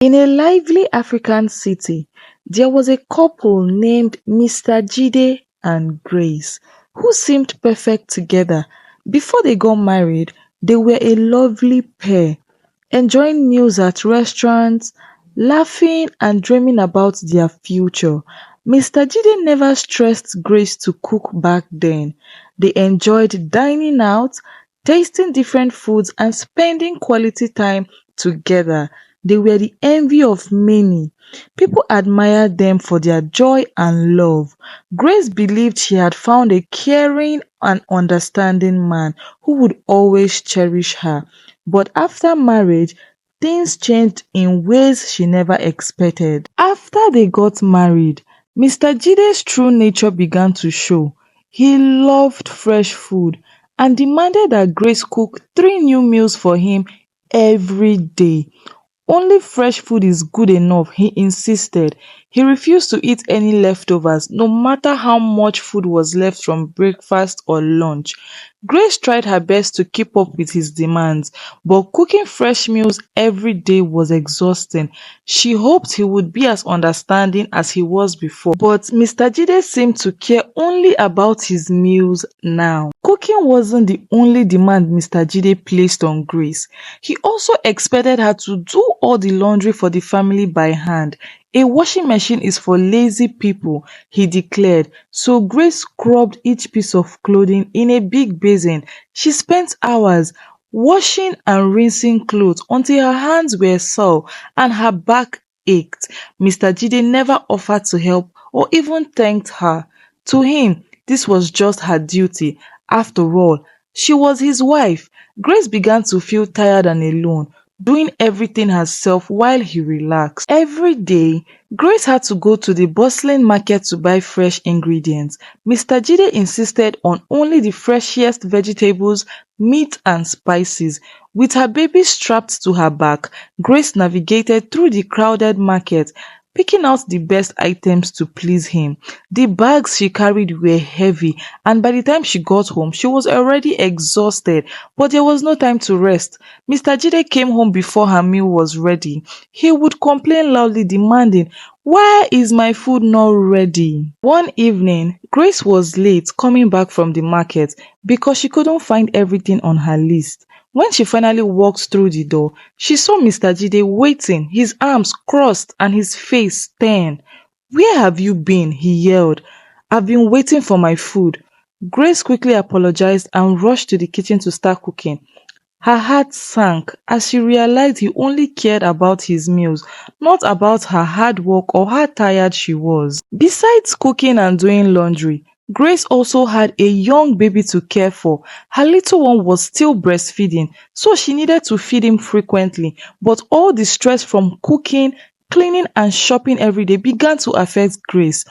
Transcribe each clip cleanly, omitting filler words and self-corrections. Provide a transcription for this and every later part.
In a lively African city, there was a couple named Mr. Jide and Grace who seemed perfect together. Before they got married, they were a lovely pair, enjoying meals at restaurants, laughing and dreaming about their future. Mr. Jide never stressed Grace to cook back then. They enjoyed dining out, tasting different foods, and spending quality time together. They were the envy of many. People admired them for their joy and love. Grace believed she had found a caring and understanding man who would always cherish her. But after marriage, things changed in ways she never expected. After they got married, Mr. Jide's true nature began to show. He loved fresh food and demanded that Grace cook 3 new meals for him every day. Only fresh food is good enough, he insisted. He refused to eat any leftovers, no matter how much food was left from breakfast or lunch. Grace tried her best to keep up with his demands, but cooking fresh meals every day was exhausting. She hoped he would be as understanding as he was before, but Mr. Jide seemed to care only about his meals now. Cooking wasn't the only demand Mr. Jide placed on Grace. He also expected her to do all the laundry for the family by hand. A washing machine is for lazy people, he declared. So Grace scrubbed each piece of clothing in a big basin. She spent hours washing and rinsing clothes until her hands were sore and her back ached. Mr. Jide never offered to help or even thanked her. To him, this was just her duty. After all, she was his wife. Grace began to feel tired and alone, doing everything herself while he relaxed. Every day, Grace had to go to the bustling market to buy fresh ingredients. Mr. Jide insisted on only the freshest vegetables, meat, and spices. With her baby strapped to her back, Grace navigated through the crowded market, picking out the best items to please him. The bags she carried were heavy, and by the time she got home, she was already exhausted. But there was no time to rest. Mr. Jide came home before her meal was ready. He would complain loudly, demanding, "Why is my food not ready?" One evening, Grace was late coming back from the market because she couldn't find everything on her list. When she finally walked through the door, she saw Mr. Jide waiting, his arms crossed and his face stern. "Where have you been?" he yelled. "I've been waiting for my food." Grace quickly apologized and rushed to the kitchen to start cooking. Her heart sank as she realized he only cared about his meals, not about her hard work or how tired she was. Besides cooking and doing laundry, Grace also had a young baby to care for. Her little one was still breastfeeding, so she needed to feed him frequently. But all the stress from cooking, cleaning, and shopping every day began to affect Grace.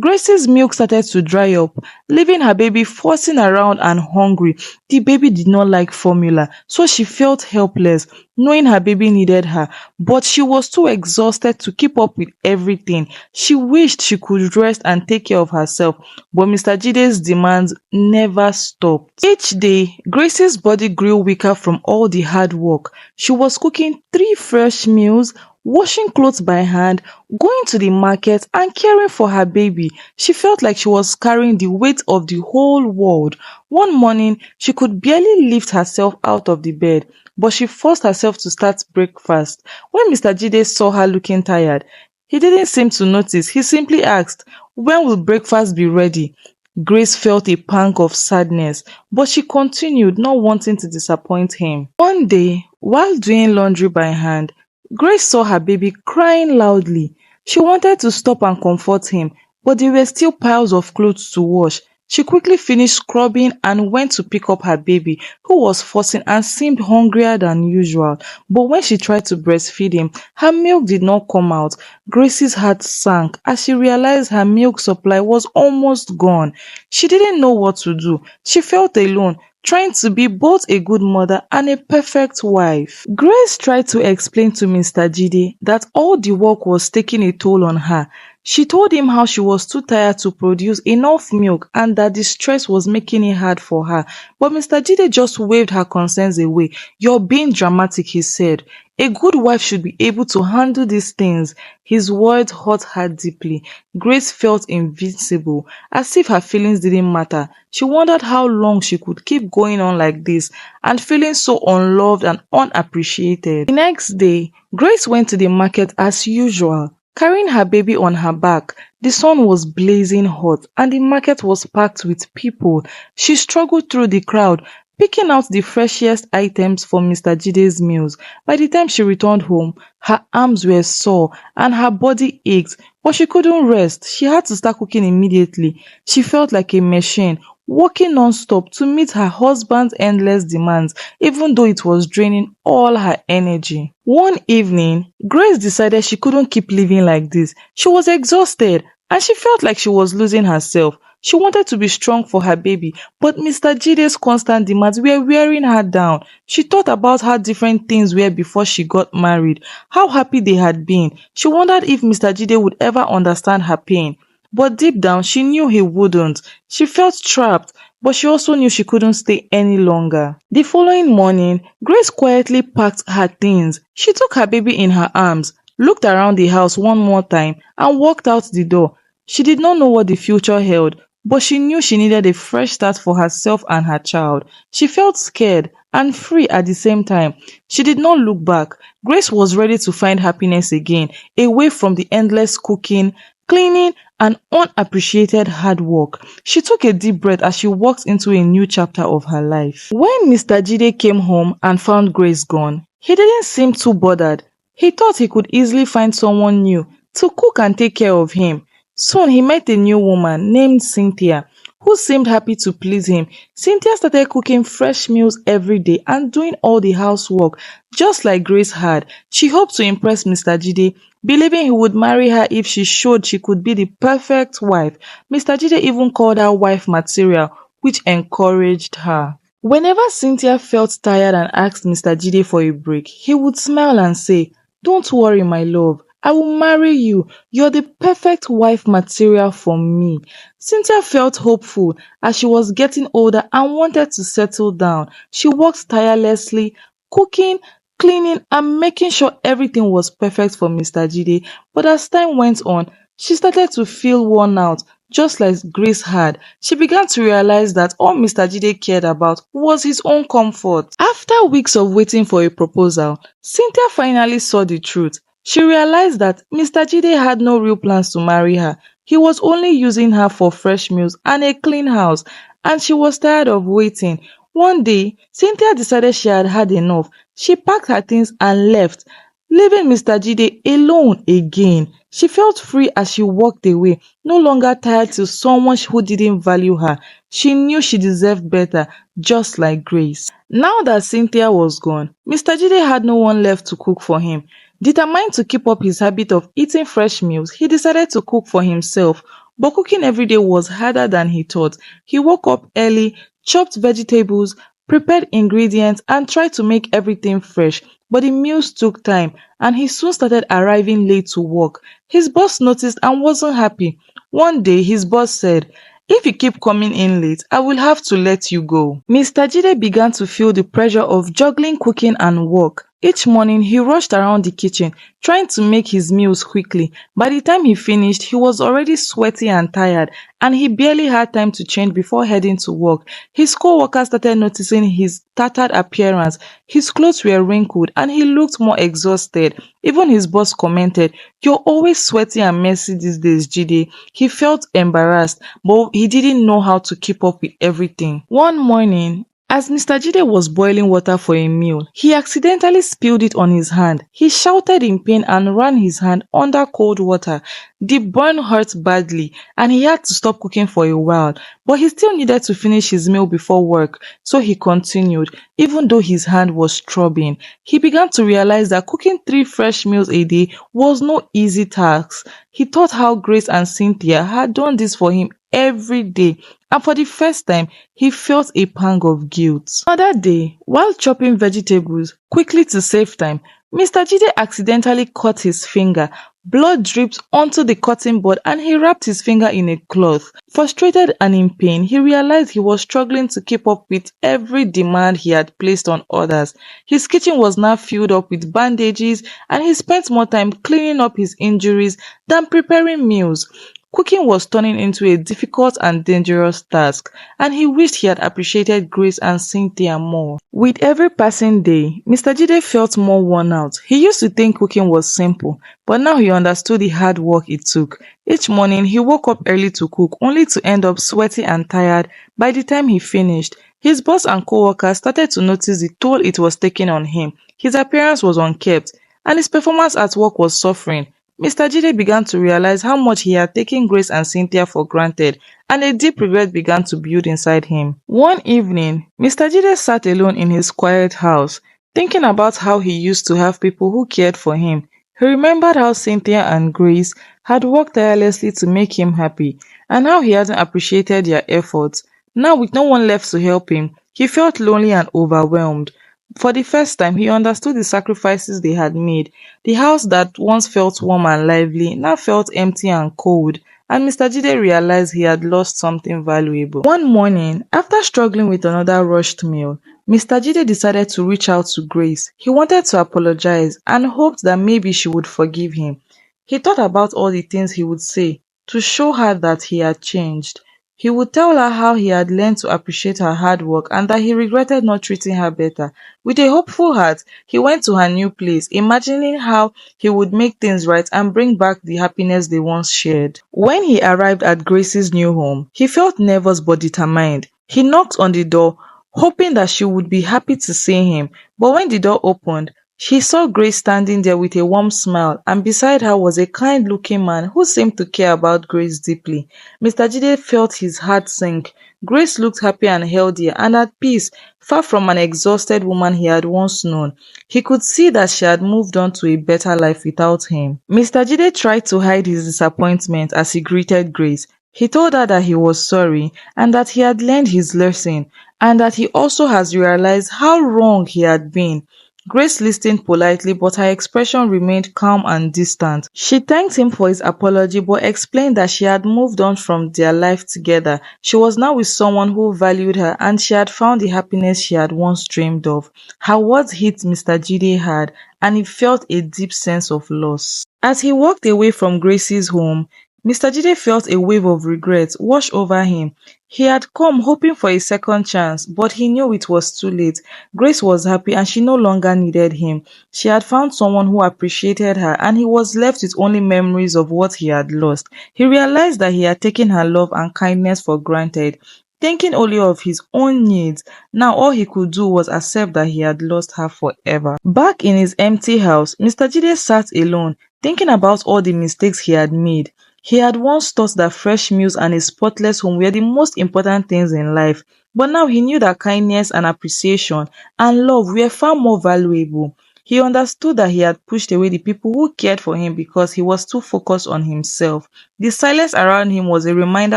Grace's milk started to dry up, leaving her baby fussing around and hungry. The baby did not like formula, so she felt helpless, knowing her baby needed her, but she was too exhausted to keep up with everything. She wished she could rest and take care of herself, but Mr. Jide's demands never stopped. Each day, Grace's body grew weaker from all the hard work. She was cooking 3 fresh meals, washing clothes by hand, going to the market, and caring for her baby. She felt like she was carrying the weight of the whole world. One morning, she could barely lift herself out of the bed, but she forced herself to start breakfast. When Mr. Jide saw her looking tired, he didn't seem to notice. He simply asked, "When will breakfast be ready?" Grace felt a pang of sadness, but she continued, not wanting to disappoint him. One day, while doing laundry by hand, Grace saw her baby crying loudly. She wanted to stop and comfort him, but there were still piles of clothes to wash. She quickly finished scrubbing and went to pick up her baby, who was fussing and seemed hungrier than usual. But when she tried to breastfeed him, her milk did not come out. Grace's heart sank as she realized her milk supply was almost gone. She didn't know what to do. She felt alone, trying to be both a good mother and a perfect wife. Grace tried to explain to Mr. Jide that all the work was taking a toll on her. She told him how she was too tired to produce enough milk and that the stress was making it hard for her. But Mr. Jide just waved her concerns away. "You're being dramatic," he said. "A good wife should be able to handle these things." His words hurt her deeply. Grace felt invincible, as if her feelings didn't matter. She wondered how long she could keep going on like this and feeling so unloved and unappreciated. The next day, Grace went to the market as usual, carrying her baby on her back. The sun was blazing hot and the market was packed with people. She struggled through the crowd, picking out the freshest items for Mr. Jide's meals. By the time she returned home, her arms were sore and her body ached, but she couldn't rest. She had to start cooking immediately. She felt like a machine, working non-stop to meet her husband's endless demands, even though it was draining all her energy. One evening, Grace decided she couldn't keep living like this. She was exhausted and she felt like she was losing herself. She wanted to be strong for her baby, but Mr. Jide's constant demands were wearing her down. She thought about how different things were before she got married, how happy they had been. She wondered if Mr. Jide would ever understand her pain. But deep down, she knew he wouldn't. She felt trapped, but she also knew she couldn't stay any longer. The following morning, Grace quietly packed her things. She took her baby in her arms, looked around the house one more time, and walked out the door. She did not know what the future held, but she knew she needed a fresh start for herself and her child. She felt scared and free at the same time. She did not look back. Grace was ready to find happiness again, away from the endless cooking, cleaning, and unappreciated hard work. She took a deep breath as she walked into a new chapter of her life. When Mr. Jide came home and found Grace gone, he didn't seem too bothered. He thought he could easily find someone new to cook and take care of him. Soon he met a new woman named Cynthia, who seemed happy to please him. Cynthia started cooking fresh meals every day and doing all the housework, just like Grace had. She hoped to impress Mr. Jide, believing he would marry her if she showed she could be the perfect wife. Mr. Jide even called her wife material, which encouraged her. Whenever Cynthia felt tired and asked Mr. Jide for a break, he would smile and say, "Don't worry, my love. I will marry you. You're the perfect wife material for me." Cynthia felt hopeful as she was getting older and wanted to settle down. She worked tirelessly, cooking, cleaning, and making sure everything was perfect for Mr. Jide. But as time went on, she started to feel worn out, just like Grace had. She began to realize that all Mr. Jide cared about was his own comfort. After weeks of waiting for a proposal, Cynthia finally saw the truth. She realized that Mr. Jide had no real plans to marry her. He was only using her for fresh meals and a clean house, and she was tired of waiting. One day, Cynthia decided she had had enough. She packed her things and left, leaving Mr. Jide alone again. She felt free as she walked away, no longer tied to someone who didn't value her. She knew she deserved better, just like Grace. Now that Cynthia was gone, Mr. Jide had no one left to cook for him. Determined to keep up his habit of eating fresh meals, he decided to cook for himself. But cooking every day was harder than he thought. He woke up early, chopped vegetables, prepared ingredients, and tried to make everything fresh. But the meals took time, and he soon started arriving late to work. His boss noticed and wasn't happy. One day, his boss said, "If you keep coming in late, I will have to let you go." Mr. Jide began to feel the pressure of juggling cooking and work. Each morning, he rushed around the kitchen, trying to make his meals quickly. By the time he finished, he was already sweaty and tired, and he barely had time to change before heading to work. His co-workers started noticing his tattered appearance. His clothes were wrinkled, and he looked more exhausted. Even his boss commented, "You're always sweaty and messy these days, Jide." He felt embarrassed, but he didn't know how to keep up with everything. One morning, as Mr. Jide was boiling water for a meal, he accidentally spilled it on his hand. He shouted in pain and ran his hand under cold water. The burn hurt badly, and he had to stop cooking for a while. But he still needed to finish his meal before work, so he continued, even though his hand was throbbing. He began to realize that cooking 3 fresh meals a day was no easy task. He thought how Grace and Cynthia had done this for him every day, and for the first time, he felt a pang of guilt. Another day, while chopping vegetables quickly to save time, Mr. Jide accidentally cut his finger. Blood dripped onto the cutting board and he wrapped his finger in a cloth. Frustrated and in pain, he realized he was struggling to keep up with every demand he had placed on others. His kitchen was now filled up with bandages and he spent more time cleaning up his injuries than preparing meals. Cooking was turning into a difficult and dangerous task, and he wished he had appreciated Grace and Cynthia more. With every passing day, Mr. Jide felt more worn out. He used to think cooking was simple, but now he understood the hard work it took. Each morning, he woke up early to cook, only to end up sweaty and tired by the time he finished. His boss and co-workers started to notice the toll it was taking on him. His appearance was unkempt, and his performance at work was suffering. Mr. Jide began to realize how much he had taken Grace and Cynthia for granted, and a deep regret began to build inside him. One evening, Mr. Jide sat alone in his quiet house, thinking about how he used to have people who cared for him. He remembered how Cynthia and Grace had worked tirelessly to make him happy, and how he hadn't appreciated their efforts. Now, with no one left to help him, he felt lonely and overwhelmed. For the first time, he understood the sacrifices they had made. The house that once felt warm and lively now felt empty and cold, and Mr. Jide realized he had lost something valuable. One morning, after struggling with another rushed meal, Mr. Jide decided to reach out to Grace. He wanted to apologize and hoped that maybe she would forgive him. He thought about all the things he would say to show her that he had changed. He would tell her how he had learned to appreciate her hard work and that he regretted not treating her better. With a hopeful heart, he went to her new place, imagining how he would make things right and bring back the happiness they once shared. When he arrived at Grace's new home, he felt nervous but determined. He knocked on the door, hoping that she would be happy to see him. But when the door opened, she saw Grace standing there with a warm smile, and beside her was a kind looking man who seemed to care about Grace deeply. Mr. Jide felt his heart sink. Grace looked happy and healthy and at peace, far from an exhausted woman he had once known. He could see that she had moved on to a better life without him. Mr. Jide tried to hide his disappointment as he greeted Grace. He told her that he was sorry and that he had learned his lesson, and that he also has realized how wrong he had been. Grace listened politely, but her expression remained calm and distant. She thanked him for his apology, but explained that she had moved on from their life together. She was now with someone who valued her, and she had found the happiness she had once dreamed of. Her words hit Mr. Jide hard, and he felt a deep sense of loss. As he walked away from Grace's home, Mr. Jide felt a wave of regret wash over him. He had come hoping for a second chance, but he knew it was too late. Grace was happy and she no longer needed him. She had found someone who appreciated her, and he was left with only memories of what he had lost. He realized that he had taken her love and kindness for granted, thinking only of his own needs. Now all he could do was accept that he had lost her forever. Back in his empty house, Mr. Jide sat alone, thinking about all the mistakes he had made. He had once thought that fresh meals and a spotless home were the most important things in life, but now he knew that kindness and appreciation and love were far more valuable. He understood that he had pushed away the people who cared for him because he was too focused on himself. The silence around him was a reminder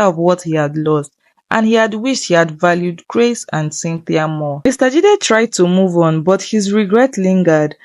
of what he had lost, and he had wished he had valued Grace and Cynthia more. Mr. Jide tried to move on, but his regret lingered.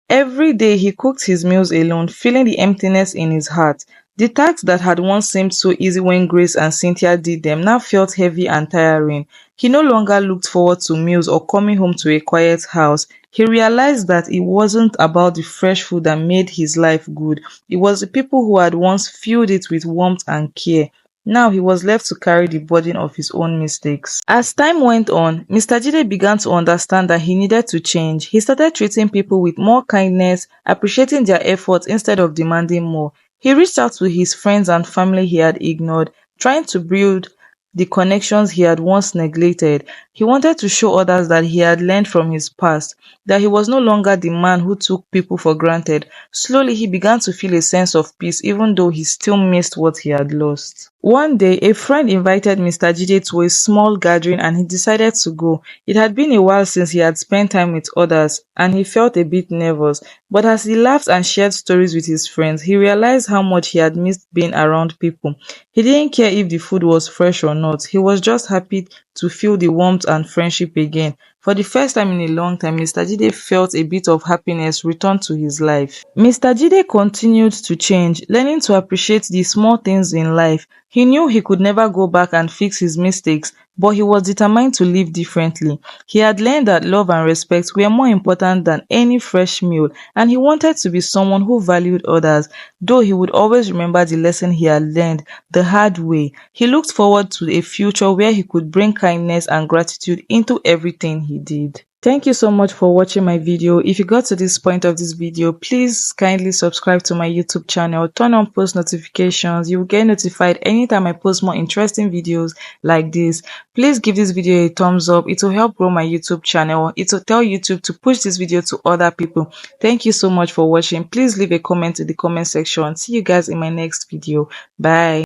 Every day he cooked his meals alone, feeling the emptiness in his heart. The tasks that had once seemed so easy when Grace and Cynthia did them now felt heavy and tiring. He no longer looked forward to meals or coming home to a quiet house. He realized that it wasn't about the fresh food that made his life good. It was the people who had once filled it with warmth and care. Now he was left to carry the burden of his own mistakes. As time went on, Mr. Jide began to understand that he needed to change. He started treating people with more kindness, appreciating their efforts instead of demanding more. He reached out to his friends and family he had ignored, trying to build the connections he had once neglected. He wanted to show others that he had learned from his past, that he was no longer the man who took people for granted. Slowly, he began to feel a sense of peace, even though he still missed what he had lost. One day, a friend invited Mr. Jide to a small gathering and he decided to go. It had been a while since he had spent time with others and he felt a bit nervous. But as he laughed and shared stories with his friends, he realized how much he had missed being around people. He didn't care if the food was fresh or not. He was just happy to feel the warmth and friendship again. For the first time in a long time, Mr. Jide felt a bit of happiness return to his life. Mr. Jide continued to change, learning to appreciate the small things in life. He knew he could never go back and fix his mistakes, but he was determined to live differently. He had learned that love and respect were more important than any fresh meal, and he wanted to be someone who valued others, though he would always remember the lesson he had learned the hard way. He looked forward to a future where he could bring kindness and gratitude into everything he did. Thank you so much for watching my video. If you got to this point of this video, please kindly subscribe to my YouTube channel, turn on post notifications. You will get notified anytime I post more interesting videos like this. Please give this video a thumbs up. It will help grow my YouTube channel. It will tell YouTube to push this video to other people. Thank you so much for watching. Please leave a comment in the comment section. See you guys in my next video. Bye.